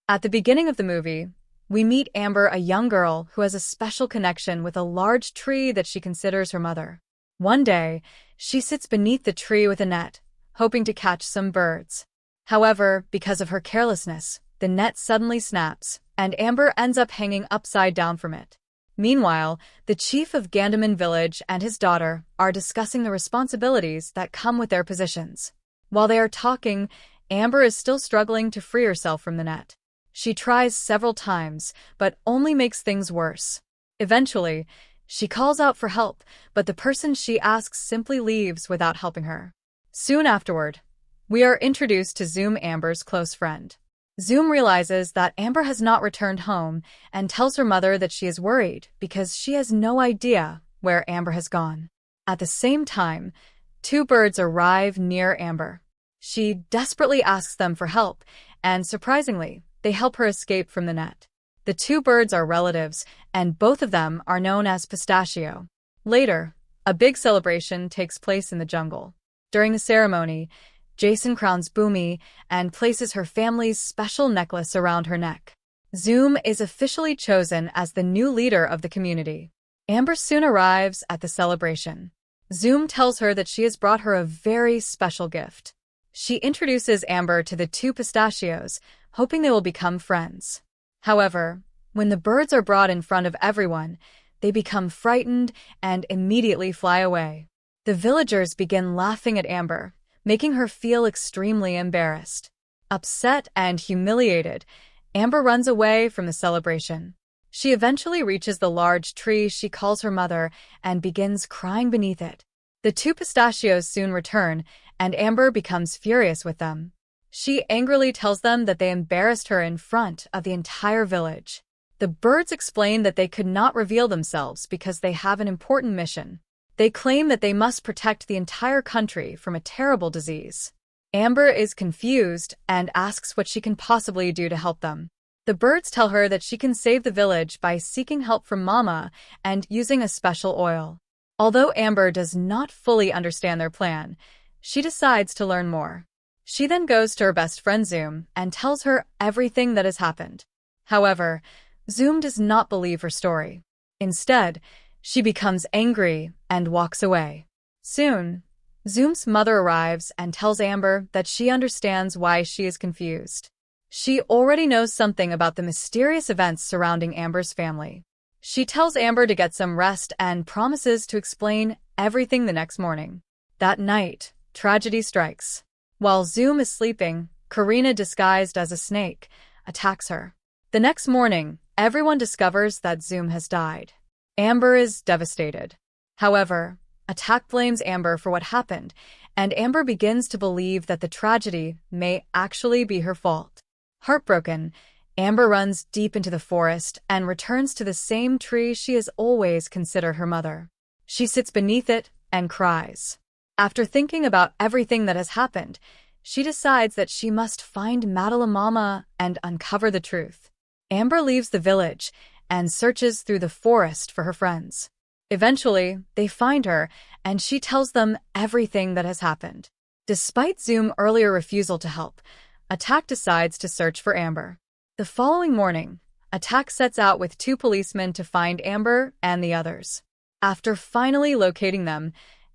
At the beginning of the movie, we meet Amber, a young girl who has a special connection with a large tree that she considers her mother. One day, she sits beneath the tree with a net, hoping to catch some birds. However, because of her carelessness, the net suddenly snaps, and Amber ends up hanging upside down from it. Meanwhile, the chief of Gandaman village and his daughter are discussing the responsibilities that come with their positions. While they are talking, Amber is still struggling to free herself from the net. She tries several times, but only makes things worse. Eventually, she calls out for help, but the person she asks simply leaves without helping her. Soon afterward, we are introduced to Zoom, Amber's close friend. Zoom realizes that Amber has not returned home and tells her mother that she is worried because she has no idea where Amber has gone. At the same time, two birds arrive near Amber. She desperately asks them for help, and surprisingly, they help her escape from the net. The two birds are relatives, and both of them are known as Pistachio. Later, a big celebration takes place in the jungle. During the ceremony, Jason crowns Boomy and places her family's special necklace around her neck. Zoom is officially chosen as the new leader of the community. Amber soon arrives at the celebration. Zoom tells her that she has brought her a very special gift. She introduces Amber to the two pistachios, hoping they will become friends. However, when the birds are brought in front of everyone, they become frightened and immediately fly away. The villagers begin laughing at Amber, making her feel extremely embarrassed. Upset and humiliated, Amber runs away from the celebration. She eventually reaches the large tree she calls her mother and begins crying beneath it. The two pistachios soon return, and Amber becomes furious with them. She angrily tells them that they embarrassed her in front of the entire village. The birds explain that they could not reveal themselves because they have an important mission. They claim that they must protect the entire country from a terrible disease. Amber is confused and asks what she can possibly do to help them. The birds tell her that she can save the village by seeking help from Mama and using a special oil. Although Amber does not fully understand their plan, she decides to learn more. She then goes to her best friend Zoom and tells her everything that has happened. However, Zoom does not believe her story. Instead, she becomes angry and walks away. Soon, Zoom's mother arrives and tells Amber that she understands why she is confused. She already knows something about the mysterious events surrounding Amber's family. She tells Amber to get some rest and promises to explain everything the next morning. That night, tragedy strikes. While Zoom is sleeping, Yacaruna, disguised as a snake, attacks her. The next morning, everyone discovers that Zoom has died. Amber is devastated. However, Attack blames Amber for what happened, and Amber begins to believe that the tragedy may actually be her fault. Heartbroken, Amber runs deep into the forest and returns to the same tree she has always considered her mother. She sits beneath it and cries. After thinking about everything that has happened, she decides that she must find Mama and uncover the truth. Amber leaves the village and searches through the forest for her friends. Eventually, they find her, and she tells them everything that has happened. Despite Zoom's earlier refusal to help, Attack decides to search for Amber. The following morning, Attack sets out with two policemen to find Amber and the others. After finally locating them,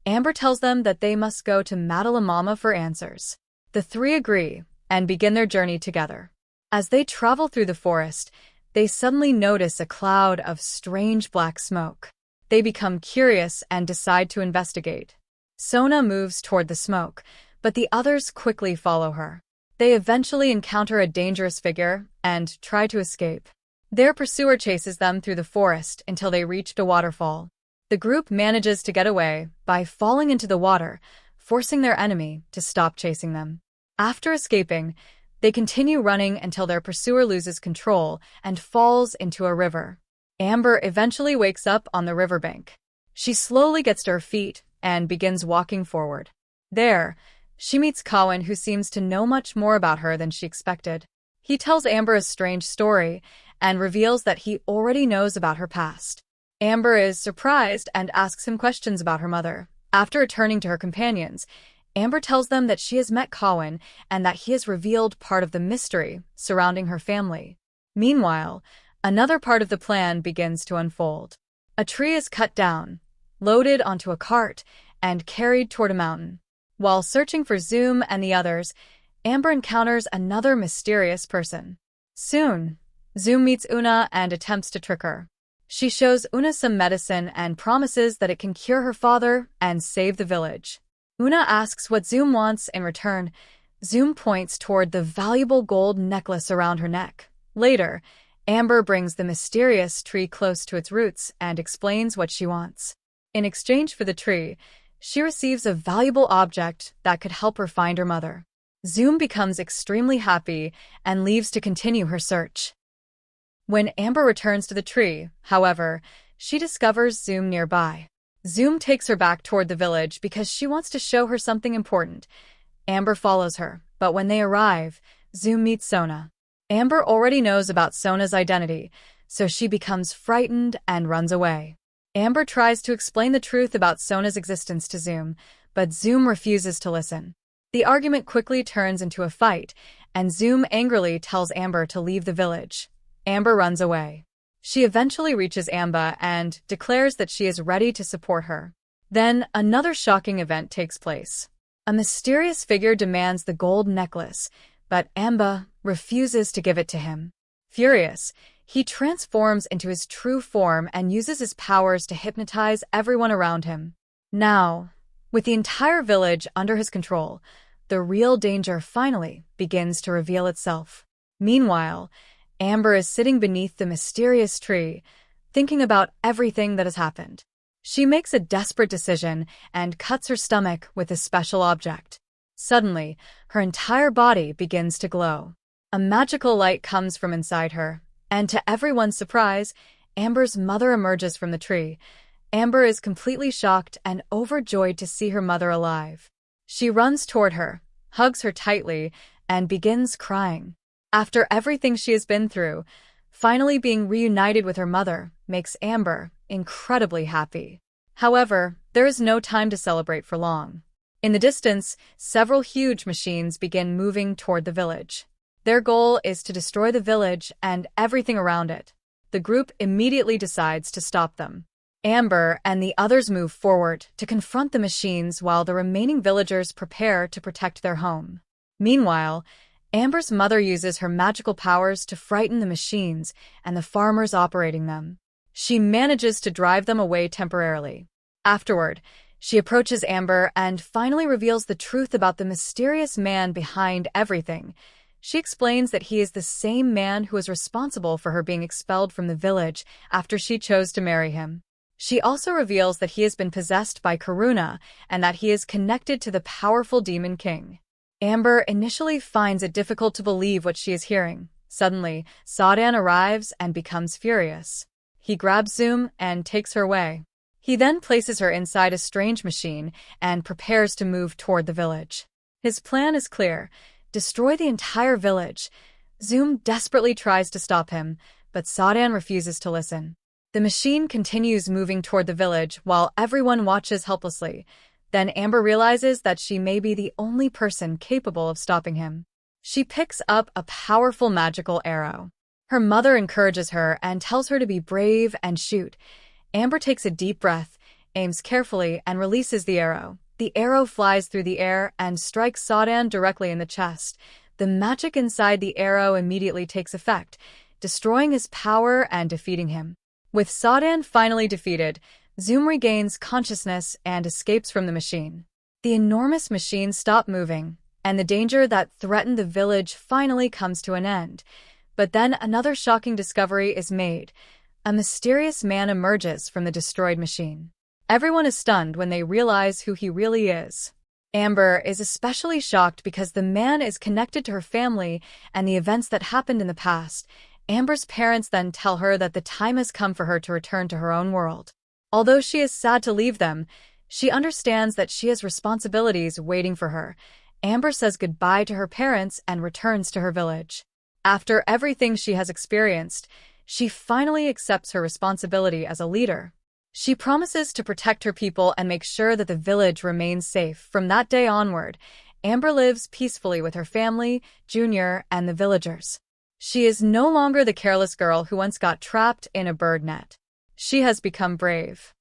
Amber tells them that they must go to Mama for answers. The three agree and begin their journey together. As they travel through the forest, they suddenly notice a cloud of strange black smoke. They become curious and decide to investigate. Sona moves toward the smoke, but the others quickly follow her. They eventually encounter a dangerous figure and try to escape. Their pursuer chases them through the forest until they reach a waterfall. The group manages to get away by falling into the water, forcing their enemy to stop chasing them. After escaping, they continue running until their pursuer loses control and falls into a river. Amber eventually wakes up on the riverbank. She slowly gets to her feet and begins walking forward. There, she meets Cowan, who seems to know much more about her than she expected. He tells Amber a strange story and reveals that he already knows about her past. Amber is surprised and asks him questions about her mother. After returning to her companions, Amber tells them that she has met Cowan and that he has revealed part of the mystery surrounding her family. Meanwhile, another part of the plan begins to unfold. A tree is cut down, loaded onto a cart, and carried toward a mountain. While searching for Zoom and the others, Amber encounters another mysterious person. Soon, Zoom meets Una and attempts to trick her. She shows Una some medicine and promises that it can cure her father and save the village. Una asks what Zoom wants in return. Zoom points toward the valuable gold necklace around her neck. Later, Amber brings the mysterious tree close to its roots and explains what she wants. In exchange for the tree, she receives a valuable object that could help her find her mother. Zoom becomes extremely happy and leaves to continue her search. When Amber returns to the tree, however, she discovers Zoom nearby. Zoom takes her back toward the village because she wants to show her something important. Amber follows her, but when they arrive, Zoom meets Sona. Amber already knows about Sona's identity, so she becomes frightened and runs away. Amber tries to explain the truth about Sona's existence to Zoom, but Zoom refuses to listen. The argument quickly turns into a fight, and Zoom angrily tells Amber to leave the village. Amber runs away. She eventually reaches Amba and declares that she is ready to support her. Then, another shocking event takes place. A mysterious figure demands the gold necklace, but Amba refuses to give it to him. Furious, he transforms into his true form and uses his powers to hypnotize everyone around him. Now, with the entire village under his control, the real danger finally begins to reveal itself. Meanwhile, Amber is sitting beneath the mysterious tree, thinking about everything that has happened. She makes a desperate decision and cuts her stomach with a special object. Suddenly, her entire body begins to glow. A magical light comes from inside her, and to everyone's surprise, Amber's mother emerges from the tree. Amber is completely shocked and overjoyed to see her mother alive. She runs toward her, hugs her tightly, and begins crying. After everything she has been through, finally being reunited with her mother makes Amber incredibly happy. However, there is no time to celebrate for long. In the distance, several huge machines begin moving toward the village. Their goal is to destroy the village and everything around it. The group immediately decides to stop them. Amber and the others move forward to confront the machines while the remaining villagers prepare to protect their home. Meanwhile, Amber's mother uses her magical powers to frighten the machines and the farmers operating them. She manages to drive them away temporarily. Afterward, she approaches Amber and finally reveals the truth about the mysterious man behind everything. She explains that he is the same man who is responsible for her being expelled from the village after she chose to marry him. She also reveals that he has been possessed by Yacaruna and that he is connected to the powerful Demon King. Amber initially finds it difficult to believe what she is hearing. Suddenly, Sadan arrives and becomes furious. He grabs Zoom and takes her away. He then places her inside a strange machine and prepares to move toward the village. His plan is clear: destroy the entire village. Zoom desperately tries to stop him, but Sadan refuses to listen. The machine continues moving toward the village while everyone watches helplessly. Then Amber realizes that she may be the only person capable of stopping him. She picks up a powerful magical arrow. Her mother encourages her and tells her to be brave and shoot. Amber takes a deep breath, aims carefully, and releases the arrow. The arrow flies through the air and strikes Sadan directly in the chest. The magic inside the arrow immediately takes effect, destroying his power and defeating him. With Sadan finally defeated, Zoom regains consciousness and escapes from the machine. The enormous machine stops moving, and the danger that threatened the village finally comes to an end. But then another shocking discovery is made. A mysterious man emerges from the destroyed machine. Everyone is stunned when they realize who he really is. Amber is especially shocked because the man is connected to her family and the events that happened in the past. Amber's parents then tell her that the time has come for her to return to her own world. Although she is sad to leave them, she understands that she has responsibilities waiting for her. Amber says goodbye to her parents and returns to her village. After everything she has experienced, she finally accepts her responsibility as a leader. She promises to protect her people and make sure that the village remains safe. From that day onward, Amber lives peacefully with her family, Junior, and the villagers. She is no longer the careless girl who once got trapped in a bird net. She has become brave,